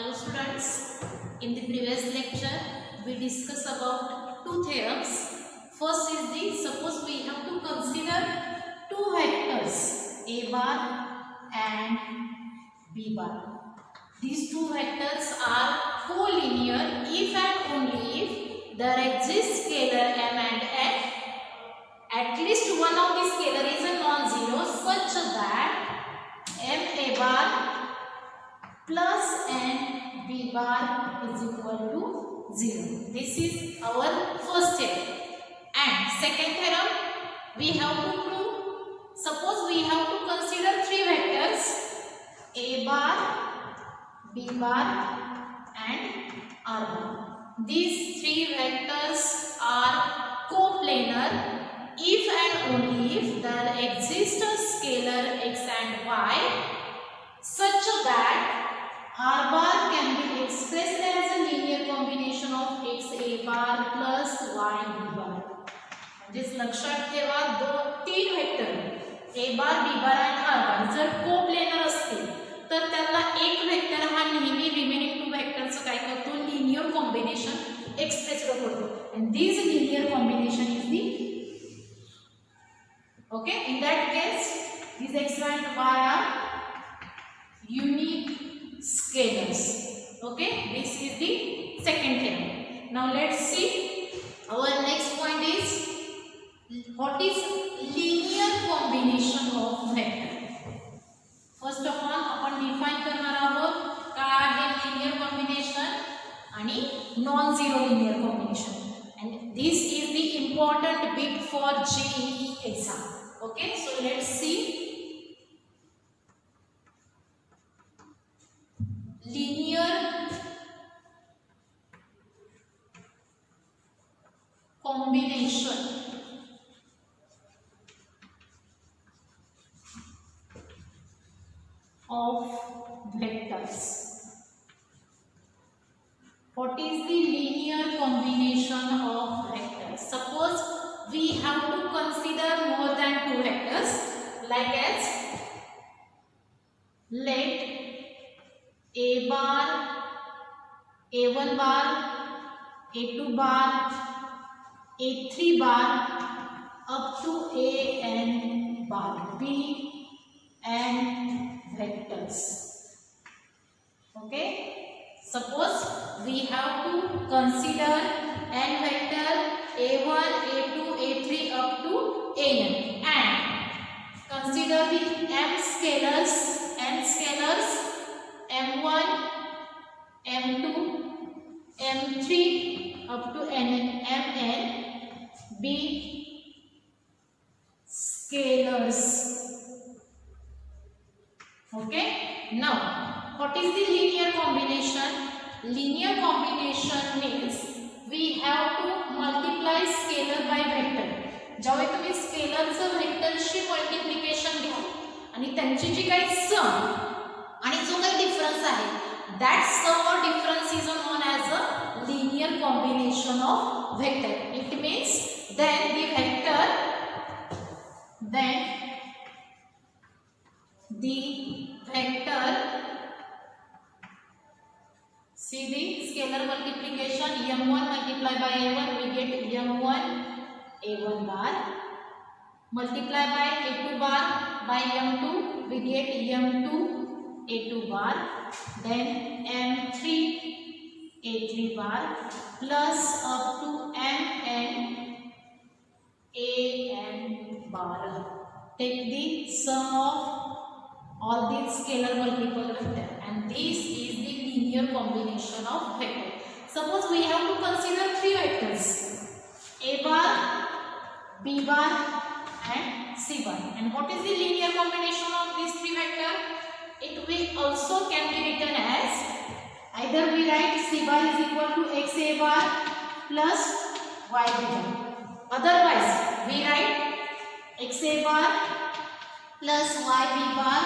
Hello students, in the previous lecture we discussed about two theorems. First is the suppose we have to consider two vectors a bar and b bar. These two vectors are collinear if and only if there exists scalar m and n. At least one of the scalar is a non-zero such that m a bar plus n b bar is equal to 0. This is our first theorem. And second theorem we have to prove. Suppose we have to consider three vectors a bar, b bar and r bar. These three vectors are coplanar if and only if there exists a scalar x and y such that r bar can be expressed as a linear combination of x a bar plus y b bar. म्हणजेच लक्षात ठेवा तीन vector a bar b bar आणि r bar जर coplanar असतील तर त्याला एक वेक्टर हा नेहमी रिमेनिंग टू वेक्टरचं काय करतो लिनियर कॉम्बिनेशन एक्सप्रेस करतो. and this linear combination is the okay in that case these x and y are unique scalars. Okay, this is the second theorem. Now let's see our next point is what is linear combination of vector. First of all आपण define करणार आहोत काय आहे linear combination आणि non zero linear combination, and this is the important bit for JEE exam. Okay, so let's see linear combination of vectors. What is the linear combination of vectors? Suppose we have to consider more than two vectors, like as let a bar, a1 bar, a2 bar, a3 bar up to an bar be n vectors. Okay, suppose we have to consider n vector a1, a2, a3 up to an and consider the m scalars, n scalars m1, m2, m3 up to mn be scalars. Okay, now what is the linear combination? Linear combination means we have to multiply scalar by vector. ज्यावेळी तुम्ही स्केलरचं व्हेक्टरशी multiplication घ्या आणि त्यांची जी काही सम आणि जो काही difference आहे that sum or difference is known as a linear combination of vector. It means then the vector see the scalar multiplication m1 multiplied by a1 we get m1 a1 bar multiply by a2 bar by m2 we get m2 a2 bar, then m3 a3 bar plus up to mn an bar. Take the sum of all these scalar multiple vector and this is the linear combination of vector. Suppose we have to consider three vectors a bar, b bar and c bar, and what is the linear combination of these three vectors? It will also can be written as either we write c bar is equal to x a bar plus y b bar, otherwise we write x a bar plus y b bar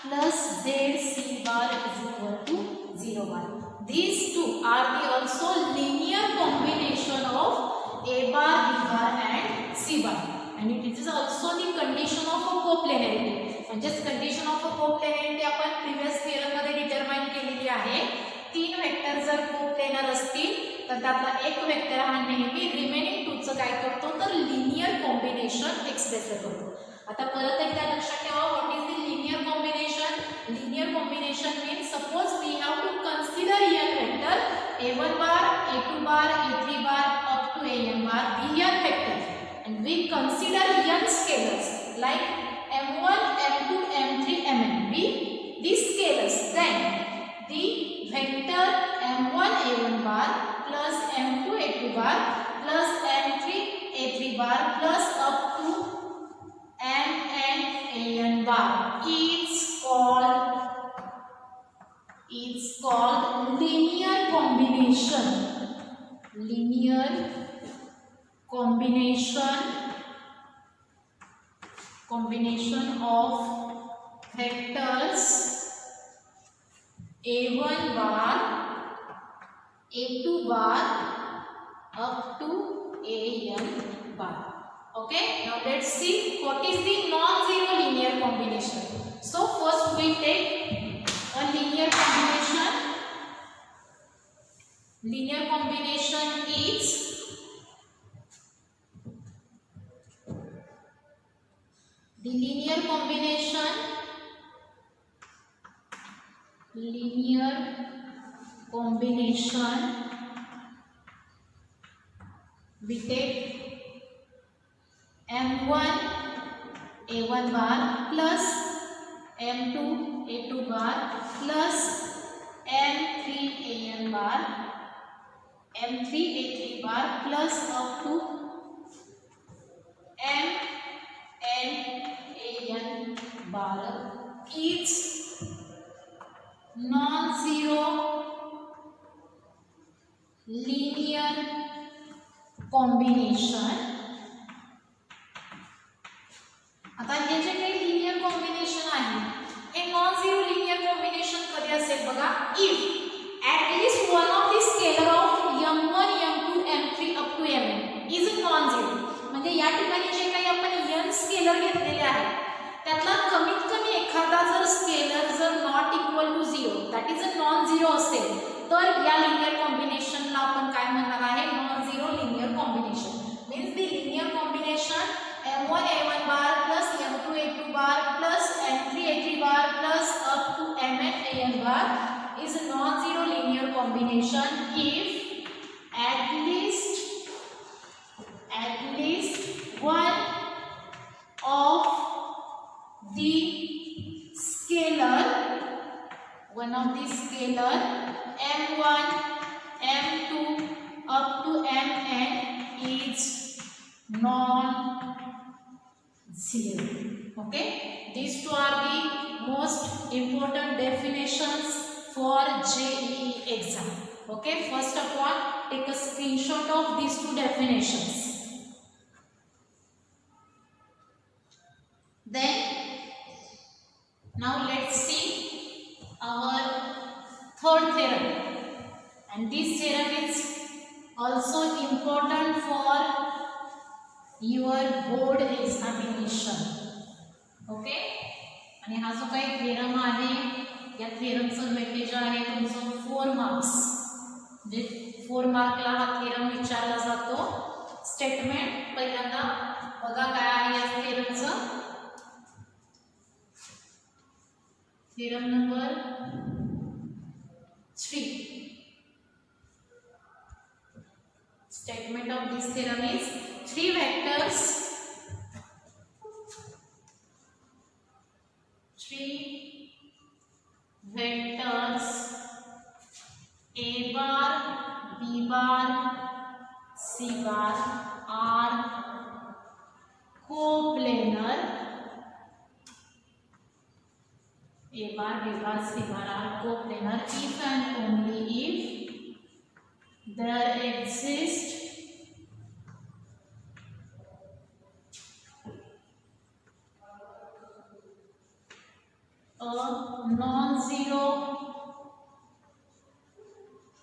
plus z c bar is equal to 0 bar. These two are the also linear combination of a bar, b bar and c bar, and it is also the condition of a coplanarity. म्हणजेच condition of कोप्लेनॅरिटी आपण previous theorem मध्ये determine केलेली आहे तीन vector जर coplanar असतील तर त्यातला एक वेक्टर हा नेहमी रिमेनिंग टूचं काय करतो तर लिनियर कॉम्बिनेशन एक्सप्रेस करतो. आता परत एकदा लक्षात ठेवा, what is the linear combination. Linear combination means suppose we have to consider n vector a1 bar, a2 bar, a3 bar up to an bar be n vectors, and we consider n scalars like m1, m2, m3, mn be these scalars. Then the vector m1 a1 bar plus m2 a2 bar plus m3 a3 bar plus up to mn an bar is called linear combination. Linear combination of vectors a1 bar, a2 bar up to an bar. Okay, now let's see what is the non-zero linear combination. So first we take a linear combination. Linear combination is the linear combination we take m1 a1 bar plus m2 a2 bar plus m3 an bar, m3 a3 bar plus up to mn an bar is non-zero linear combination. आता हे जे काही linear combination आहे हे non zero linear combination कधी असेल बघा, if at least one of the scalar of m1 m2 m3 up to mn is non zero. म्हणजे या ठिकाणी जे काही आपण n स्केलर घेतलेले आहेत त्यातला कमीत कमी एखादा जर स्केलर जर not equal to 0 that is a non zero असेल तर या लिनियर कॉम्बिनेशनला आपण काय म्हणणार आहे, non zero linear combination. Means the linear combination m1 a1 bar plus m2 a2 bar plus m3 a3 bar plus up to mn an bar is a non-zero linear combination if at least one of the scalar m1 m2 up to mn is non-zero. Okay, these two are the most important definitions for JEE exam. Okay, first of all take a screenshot of these two definitions. Then now let's see our third theorem, and this theorem is also important for your board examination. Okay, आणि हा जो काही theorem आहे या थेरमचं weightage आहे तुमचं 4 marks. म्हणजे 4 मार्कला हा थेरम विचारला जातो. स्टेटमेंट पहिल्यांदा बघा काय आहे या थेरमचं. Theorem number 3. Statement of this theorem is 3 vectors a bar, b bar, c bar are coplanar. A bar, b bar, c bar are coplanar if and only if there exists a non-zero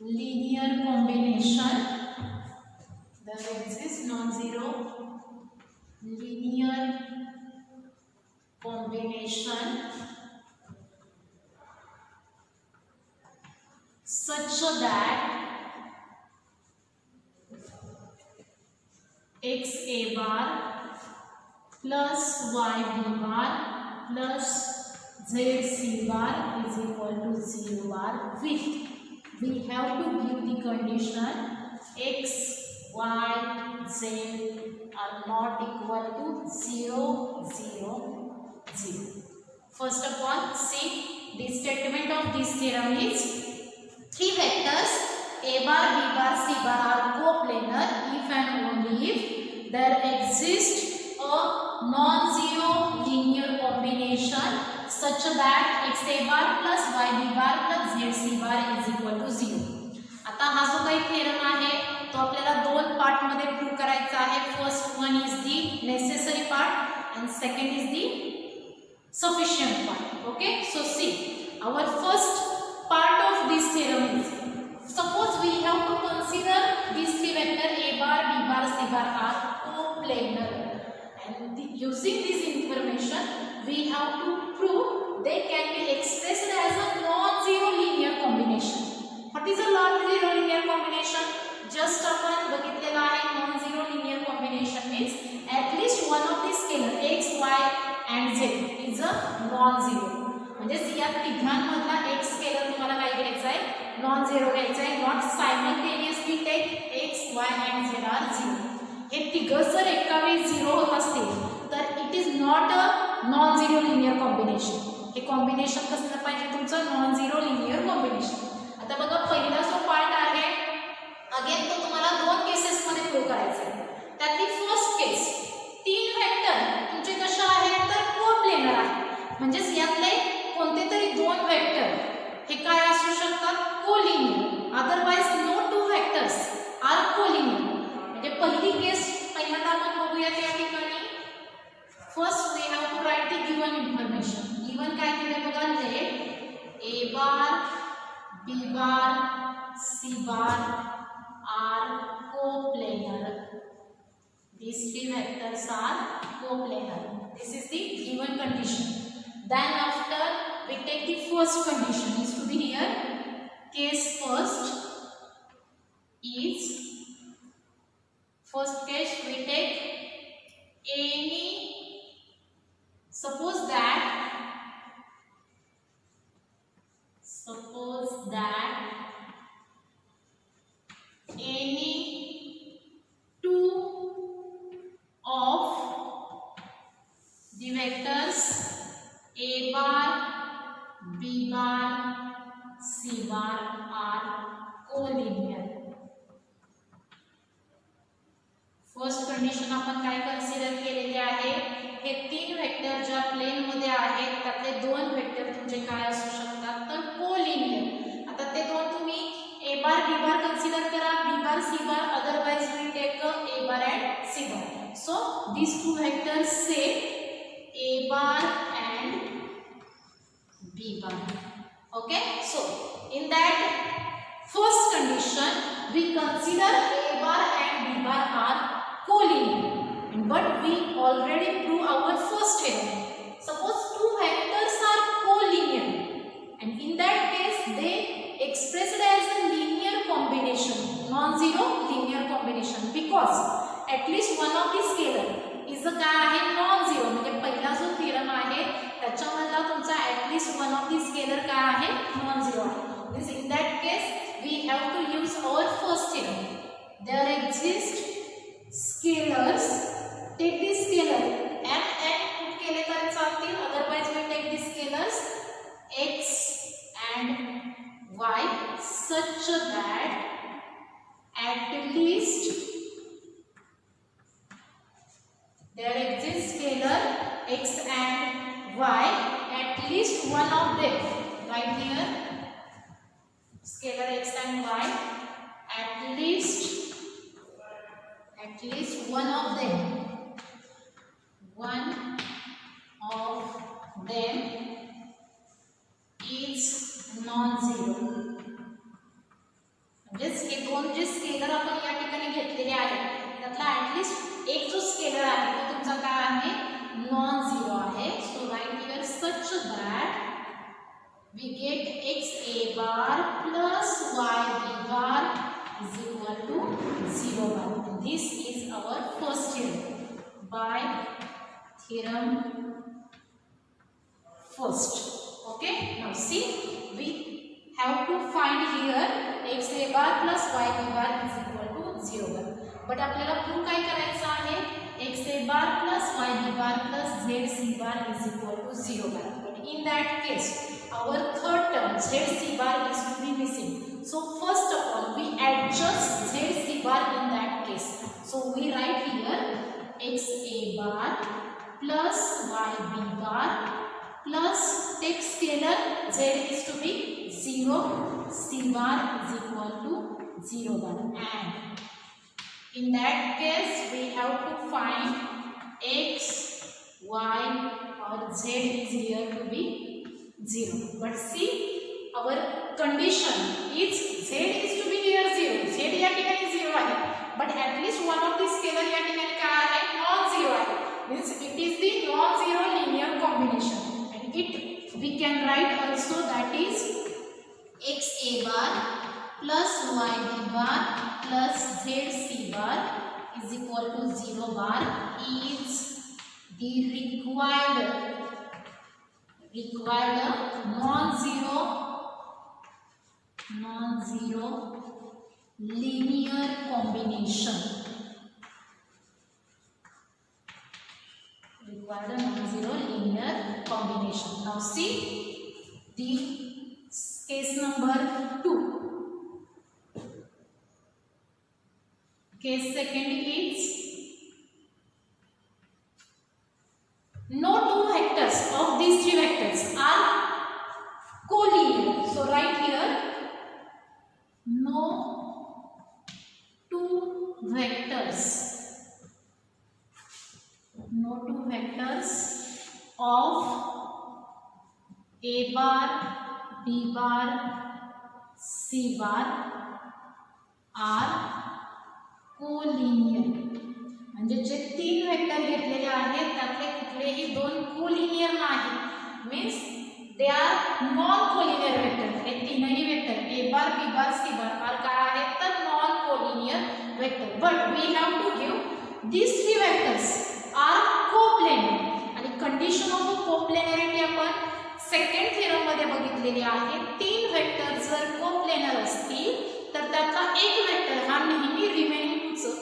linear combination. There exists non-zero linear combination such that x a bar plus y b bar plus z c bar is equal to 0 bar with we have to give the condition x, y, z are not equal to 0, 0, 0. First of all, see the statement of this theorem is three vectors a bar, b bar, c bar are coplanar if and only if there exists a non-zero linear combination such that x a bar plus y b bar plus z c bar is equal to 0. आता हा जो काही theorem आहे तो आपल्याला दोन part मध्ये prove करायचा आहे. First one is the necessary part and second is the sufficient part. Okay, so see our first part of this theorem is, suppose we have to consider these three vector a bar, b bar, c bar are coplanar, and using this information we have to prove they can be expressed as a non-zero linear combination. What is a non-zero linear combination? Just आपण बघितलेला आहे non-zero linear combination means at least one of the scalar x, y and z is a non-zero. म्हणजे या तिघांमधला एक scalar तुम्हाला काय घ्यायचा आहे? नॉन-झिरो घ्यायचा आहे. Not simultaneously take x, y and z are 0. हे तिघं जर एका वेळी 0 होत असतील तर it is not a non zero linear combination. हे कॉम्बिनेशन कसलं पाहिजे तुमचं? Non zero linear combination. आता बघा पहिला जो पार्ट आहे अगेन तो तुम्हाला दोन केसेस मध्ये प्रूव्ह करायचा आहे. त्यातली फर्स्ट केस तीन वेक्टर तुमचे कशा आहेत तर कोप्लेनर आहेत. म्हणजे यातले कोणते तरी दोन वेक्टर हे काय असू शकतात? Collinear. Otherwise no two vectors are collinear. म्हणजे पहिली केस पहिल्यांदा आपण बघूया त्या ठिकाणी. First we have to write the given information. Given काय दिले बघा, let a bar, b bar, c bar are coplanar. These three vectors are coplanar. This is the given condition. Then after we take the first condition is to be here. Case first is, first case we take any, suppose that any two of the vectors a bar, b bar, c bar are collinear. First condition आपण काय consider केलेले आहे? हे तीन vector ज्या plane मध्ये आहेत त्यातले दोन वेक्टर तुमचे काय असू शकतात तर कोलिनियर. आता ते दोन तुम्ही a bar, b bar consider करा, b bar, c bar, otherwise we take a bar and c bar. So these two vectors say a bar and b bar. Okay, so in that first condition we consider a bar and b bar are collinear, but we already prove our first theorem. Suppose two vectors are collinear, and in that case they expressed as a linear combination, non-zero linear combination, because at least one of the scalar is a काय आहे non-zero. म्हणजे पहिला जो theorem आहे त्याच्यामधला तुमचा at least one of the scalar काय आहे non-zero आहे. This in that case we have to use our first theorem. There exist scalars. Take this scalar m n put केले तरी चालतील, otherwise we take the scalars x and y such that at least there exists scalar x and y, at least one of them. Right here scalar x and y, at least one of them is non-zero. म्हणजे हे दोन जे scalar आपण या ठिकाणी घेतलेले आहेत त्यातला at least एक जो स्केलर आहे तो तुमचा काय आहे नॉन-झिरो आहे. So right here such that we get x a bar plus is equal to 0 bar. This is our first theorem by theorem first. Okay, now see, we have to find here x a bar plus y b bar is equal to 0 bar. But आपल्याला prove काय करायचं आहे, x a bar plus y b bar plus z c bar is equal to 0 bar. But in that case, our third term z c bar is to be missing. So first of all, we adjust z c bar in that case. So we write here x a bar plus y b bar plus take scalar z is to be 0, c bar is equal to 0 bar, and in that case we have to find x, y or z is here to be 0. But see, our condition is z is to be here 0. z या ठिकाणी 0 आहे, but at least one of the scalar या ठिकाणी काय आहे, non zero आहे. Means it is the non zero linear combination, and it we can write also that is x a bar plus y b bar plus z c bar is equal to 0 bar is the required non-zero linear combination. Required non-zero linear combination. Now see the case number 2. Case second is no two vectors of these three vectors are collinear. So write here no two vectors of a bar, b bar, c bar are collinear. म्हणजे जे तीन vector घेतलेले आहेत त्यातले कुठलेही दोन collinear नाही. Means they are non collinear vector. हे तीनही vector a bar b bar c bar are काय आहेत तर non collinear vector. But we have to give these three vectors are coplanar. आणि कंडिशन ऑफ कोप्लेनरिटी आपण second theorem मध्ये बघितलेली आहे. तीन वेक्टर जर कोप्लेनर असतील तर त्यातला एक वेक्टर हा नेहमी रिमेनिंग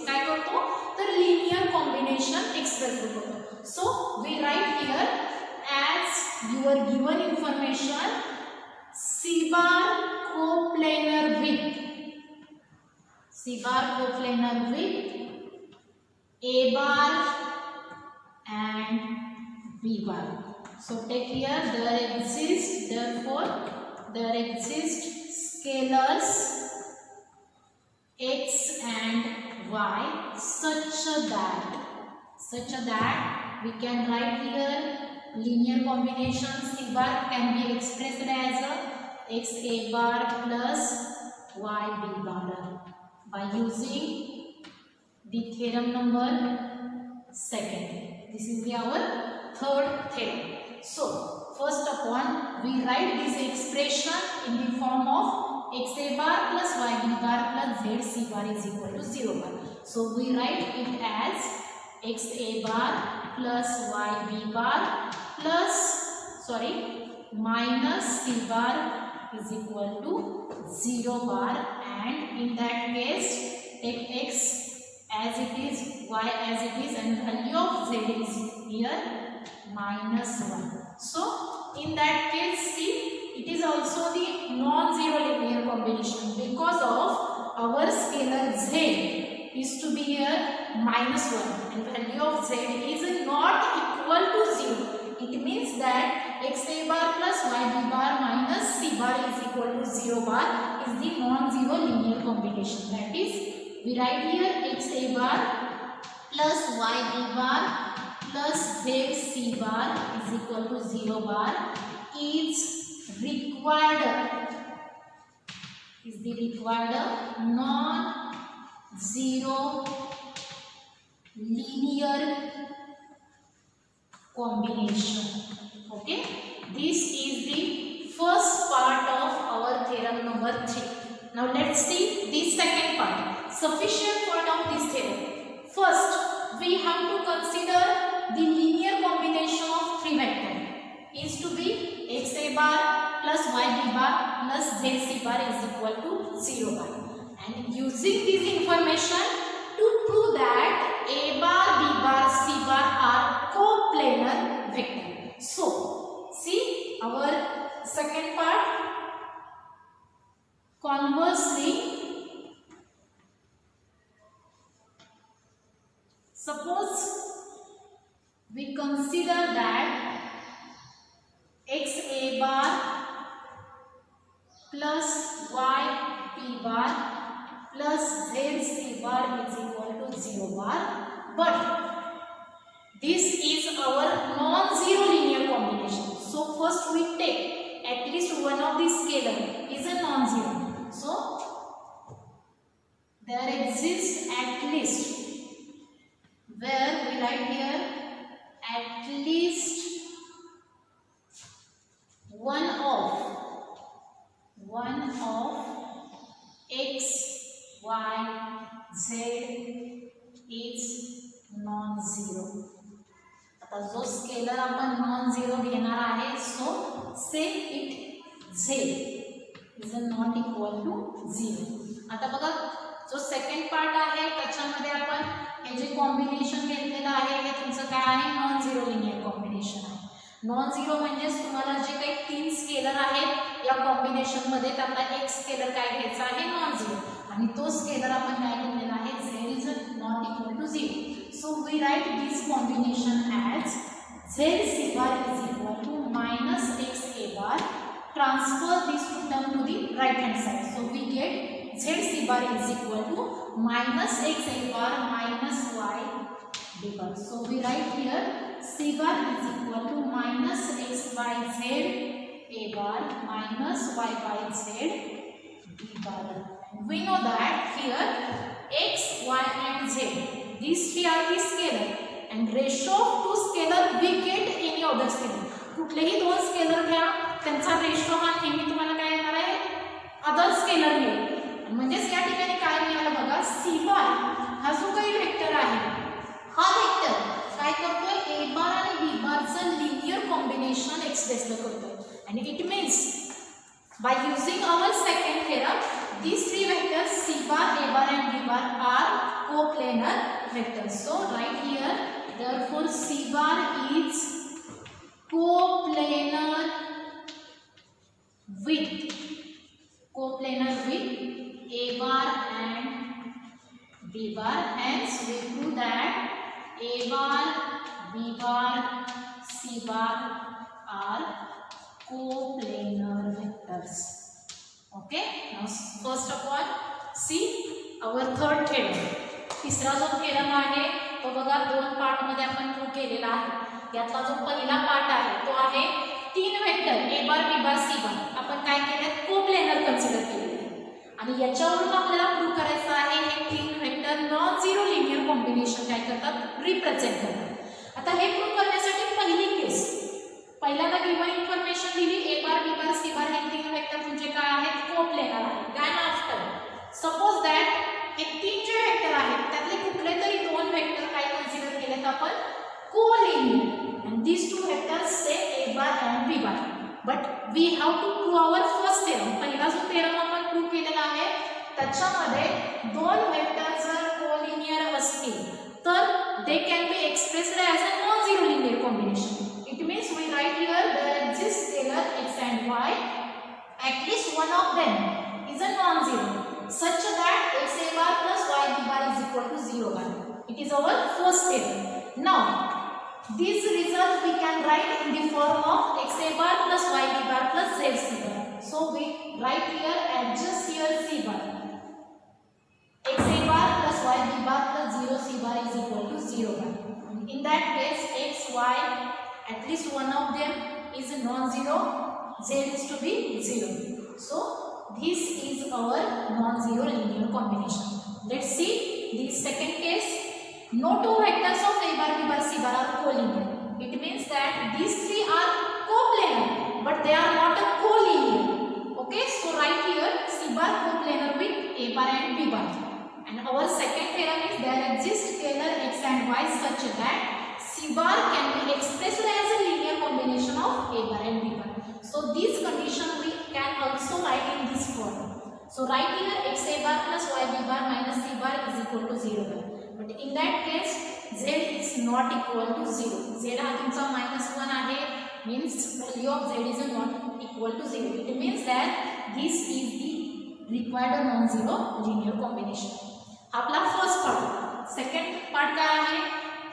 काय करतो तर लिनियर कॉम्बिनेशन एक्सप्रेस करतो. So we write here as your given information c bar coplanar with a bar and b bar. So take here therefore there exist scalars x and y such that we can write here linear combination c bar can be expressed as a x a bar plus y b bar by using the theorem number second. This is our third theorem. So first of all, we write this expression in the form of x a bar plus y b bar plus z c bar is equal to 0 bar. So we write it as x a bar plus y b bar plus minus c bar is equal to 0 bar, and in that case take x as it is, y as it is, and value of z is here -1. So in that case see, it is also the non-zero linear combination because of our scalar z is to be here -1 and value of z is not equal to 0. It means that x a bar plus y b bar minus c bar is equal to 0 bar is the non-zero linear combination. That is, we write here x a bar plus y b bar plus z c bar is equal to 0 bar is the required non-zero linear combination. Okay, this is the first part of our theorem number 3. Now let's see the second part. Sufficient point of this theorem. First, we have to consider the linear combination of three vectors is to be x a bar plus y b bar plus z c bar is equal to 0 bar. And using this information to prove that a bar, b bar, c bar are coplanar vector. So, see our second part. Conversely, suppose we consider that x a bar plus y b bar plus z c bar is equal to 0 bar, but this is our non-zero linear combination. So first we take at least one of the scalar is a non-zero. So there exists at least, where we write here at least one of x, y, z is non-zero. आता जो scalar आपण non-zero घेणार आहे, so say it z is not equal to 0. आता बघा जो second part आहे त्याच्यामध्ये आपण हे जे कॉम्बिनेशन घेतलेलं आहे हे तुमचं काय आहे, नॉन झिरो लिनियर कॉम्बिनेशन आहे. नॉन झिरो म्हणजे तुम्हाला जे काही तीन स्केलर आहेत या कॉम्बिनेशन मध्ये त्यातला एक स्केलर काय घ्यायचा आहे, नॉन झिरो, आणि तो स्केलर आपण काय घेतलेला आहे, z is not equal to 0. So we write this combination as z c bar is equal to minus x a bar. Transfer this term to the right hand side. So we get z c bar is equal to minus x a bar minus y b bar. So we write here c bar is equal to minus x by z a bar minus y by z b bar. And we know that here x, y and z, these three are the scalar, and ratio of two scalar we get any other scalar. कुठलेही दोन scalar घ्या, त्यांचा ratio हा नेहमी तुम्हाला काय येणार आहे, अदर स्केलर मिळेल. म्हणजेच या ठिकाणी काय मिळालं बघा, सी बार हा जो काही वेक्टर आहे हा वेक्टर काय करतोय, ए बार आणि बी बारचं लिनियर कॉम्बिनेशन एक्सप्रेस करतोय. आणि it means by using our second theorem, these three vectors c bar, a bar and b bar are coplanar vectors. So write here, therefore c bar is coplanar with a bar and b bar. Hence we prove that a bar, b bar, c bar are coplanar vectors. Okay, now first of all see our third theorem. तिसरा जो theorem आहे तो बघा दोन part मध्ये आपण prove केलेला आहे. यातला जो पहिला पार्ट आहे तो आहे तीन vector a bar, b bar, c बार आपण काय केले, कोप्लेनर कन्सिडर केले, आणि याच्यावरून आपल्याला प्रूव्ह करायचं आहे हे तीन vector non zero linear combination काय करतात, रिप्रेझेंट करतात. आता हे प्रूव्ह करण्यासाठी पहिली केस, पहिल्यांदा गिवन इन्फॉर्मेशन दिली, ए बार, बी बार, सी बार हे तीन वेक्टर तुमचे काय आहेत, कोप्लेनर आहेत. देन आफ्टर सपोज दॅट हे तीन जे वेक्टर आहेत त्यातले कुठले तरी दोन वेक्टर काय कन्सिडर केलेत आपण, collinear, and these two vectors say a bar and b bar. But we have to prove our first theorem. पहिला जो theorem आपण प्रूव्ह केलेला आहे त्याच्यामध्ये दोन वेक्टर जर कोलिनियर असतील तर they can be expressed as a non-zero linear combination. It means we write here there exists scalar x and y, at least one of them is a non-zero such that x a bar plus y b bar is equal to 0 bar. It is our first theorem. Now this result we can write in the form of x a bar plus y b bar plus z c bar. So we write here, adjust here c bar, x a bar plus y b bar plus 0 c bar is equal to 0 bar. In that case x, y, at least one of them is non-zero, z is to be 0. So this is our non-zero linear combination. Let's see the second case. No two vectors of a bar, b bar, c bar are collinear. It means that these three are coplanar, but they are not a collinear. Okay, so write here c bar coplanar And our second theorem is there exist scalar x and y such that C bar can be expressed as a linear combination of A bar and B bar. So this condition we can also write in this form. So write here x A bar plus y B bar minus C bar is equal to 0. But in that case z is not equal to 0. Z हा तुमचा -1 आहे, means value of z is not equal to 0. It means that this is the required non-zero linear combination. आपला first part. Second part काय आहे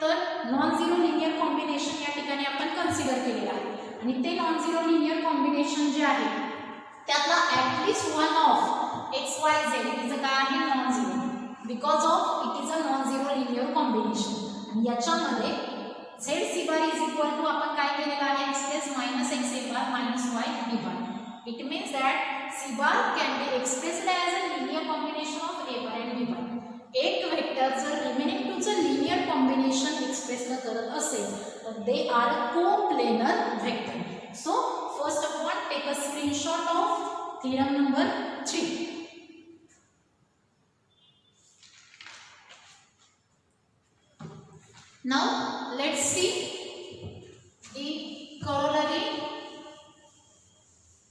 तर non zero linear combination या ठिकाणी आपण कन्सिडर केलेलं आहे आणि ते नॉन झिरो लिनियर कॉम्बिनेशन जे आहे त्यातला at least one of x y z is काय आहे non zero because of it is a non zero linear combination. आणि याच्यामध्ये z c bar is equal to आपण काय केलेलं आहे express minus x A bar minus y B bar. It means that c bar can be expressed as a linear combination of a bar and b बार. एक vector जर remaining टूचं linear combination express करत असेल तर they are coplanar vector. So first of all take a screenshot of theorem number 3. Now let's see the corollary.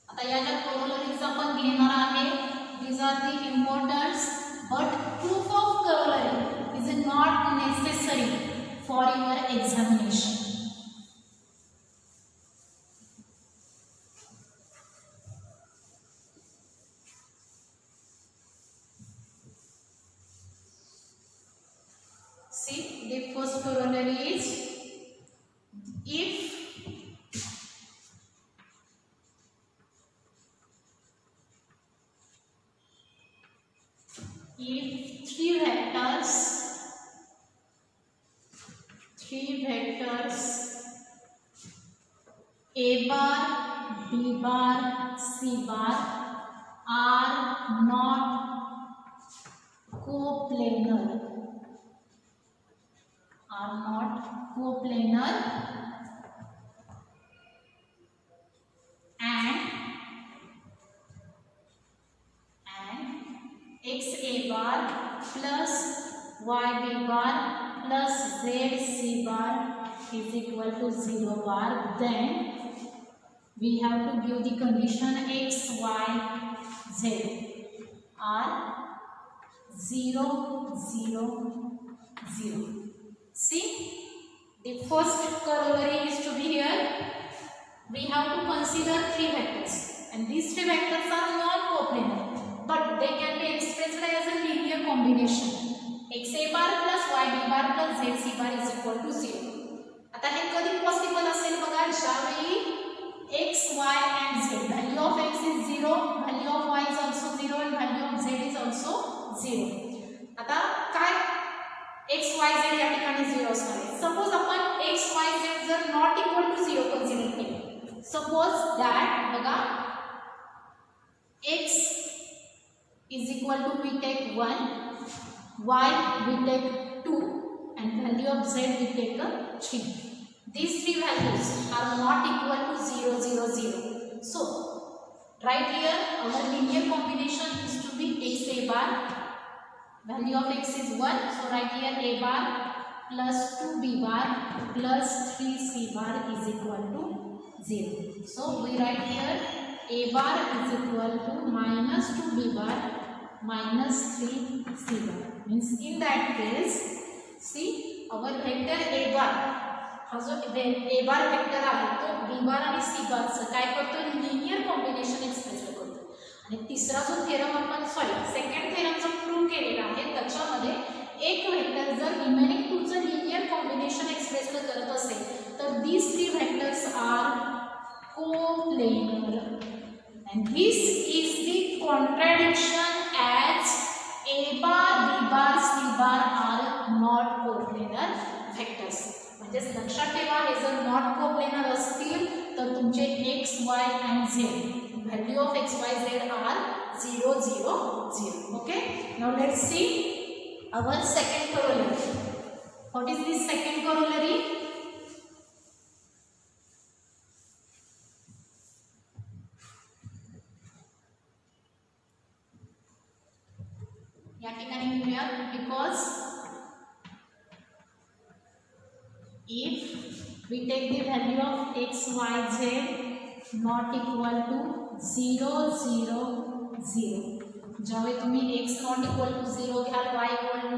आता या ज्या corollaries आपण घेणार आहे these are the importance. But proof of corollary is not necessary for your examination. See, the first corollary is if three vectors A bar, B bar, C bar are not coplanar and x A bar plus y B bar plus z C bar is equal to 0 bar, then we have to give the condition x, y, z are 0, 0, 0. See, the first corollary is to be here. We have to consider three vectors, and these three vectors are non-coplanar, but they can be expressed as a linear combination. x A bar plus y B bar plus z C bar is equal to 0. आता हे कधी possible असेल बघा ज्यावेळी x, y and z, value of x is 0, value of y is also 0 and value of z is also 0. आता काय x, y, z या ठिकाणी 0 असणार आहे. सपोज आपण x, y, z जर नॉट इक्वल टू 0 कन्सिडर केले. सपोज दॅट बघा x is equal to we take 1, y we take 2 and value of z we take 3. These three values are not equal to 0, 0, 0. So right here our linear combination is to be x A bar, value of x is 1, so right here A bar plus 2 B bar plus 3 C bar is equal to 0. So we write here A bar is equal to minus 2 B bar minus 3 C bar. Means in that case, see our vector A bar हा जो A bar vector आहे तो B bar आणि C bar चं काय करतो linear combination express करतो. आणि तिसरा जो थेरम आपण सेकंड थेरम जो प्रूव्ह केलेला आहे त्याच्यामध्ये एक वेक्टर जर रिमेनिंग टूचं लिनियर कॉम्बिनेशन एक्सप्रेस करत असेल तर these three vectors are coplanar and this is the contradiction as A bar, B bar, C bar are not coplanar vectors. म्हणजे लक्षात ठेवा हे जर नॉट कोप्लेनर असतील तर तुमचे x, y and z value of x, y, z are 0, 0, 0. Okay. Now let's see our second corollary. What is this second corollary? या ठिकाणी घेऊया, because if we take the value of x, y, z not equal to 0, 0, 0, ज्यावेळी तुम्ही x not equal to 0 घ्याल, y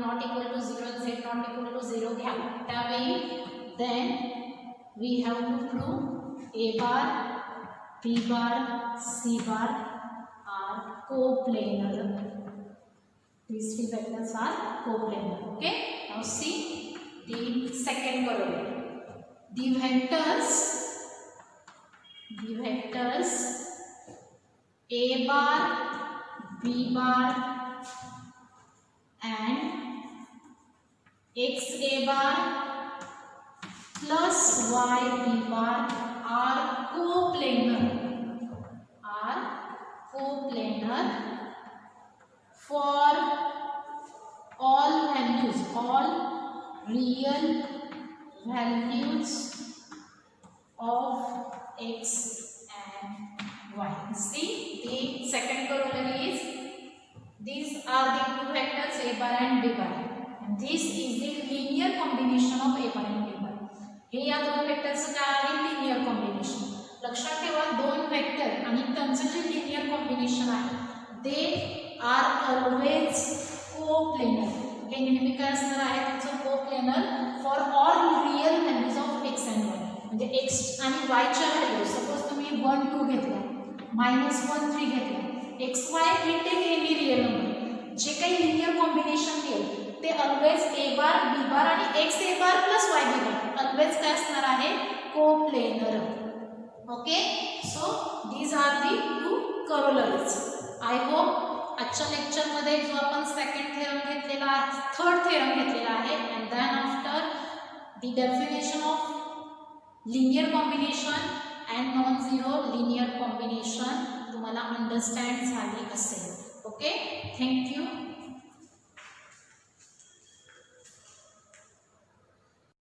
not equal to 0, z not equal to 0 घ्याल, त्यावेळी then we have to prove a bar, b bar, c bar are coplanar. These three vectors are coplanar. Okay, now see the second corollary. The vectors a bar, b bar and x a bar plus y b bar are coplanar for all real values of x and y. See, the second corollary is these are the two vectors a bar and b bar, and this is the linear combination of a bar and b bar. हे या दोन वेक्टरचं काय आहे? Linear combination. लक्षात ठेवा, दोन vector आणि त्यांचं जे linear combination आहे ते आर ऑलवेज कोप्लेनर. हे नेहमी काय असणार आहे? त्याचं coplanar for all real values of X and Y. म्हणजे एक्स आणि वायच्या व्हॅल्यू सपोज तुम्ही 1 2 घेतला, -1 3 घेतला, एक्स वाय हे टेक एनी रियल नंबर, जे काही लिनियर कॉम्बिनेशन येईल ते always a bar B bar आणि एक्स ए bar plus Y B bar always काय असणार आहे? Coplanar. Okay, so these are the two corollaries. I hope आजच्या लेक्चरमध्ये जो आपण सेकंड थेरम घेतलेला आहे, थर्ड थेरम घेतलेला आहे, and then after the definition of linear combination and non zero linear combination तुम्हाला अंडरस्टँड झाली असेल. Okay, thank you.